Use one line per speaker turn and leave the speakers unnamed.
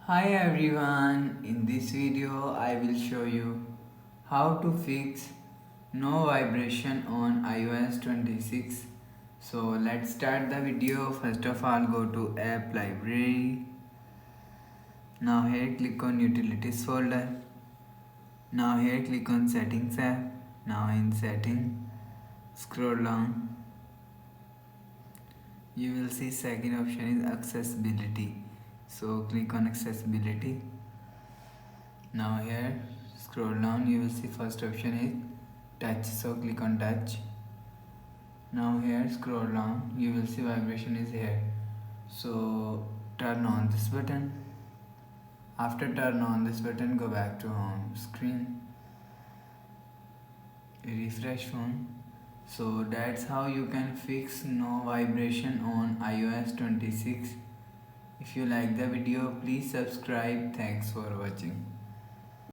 Hi everyone, in this video I will show you how to fix no vibration on iOS 26. So let's start the video. First of all, go to app library. Now here click on utilities folder. Now here click on settings app. Now in setting, scroll down. You will see second option is accessibility. So click on accessibility. Now here scroll down, you will see first option is touch, so click on touch. Now here scroll down, you will see vibration is here, so turn on this button. After turn on this button, go back to home screen, refresh phone. So that's how you can fix no vibration on iOS 26. If you like the video, please subscribe. Thanks for watching.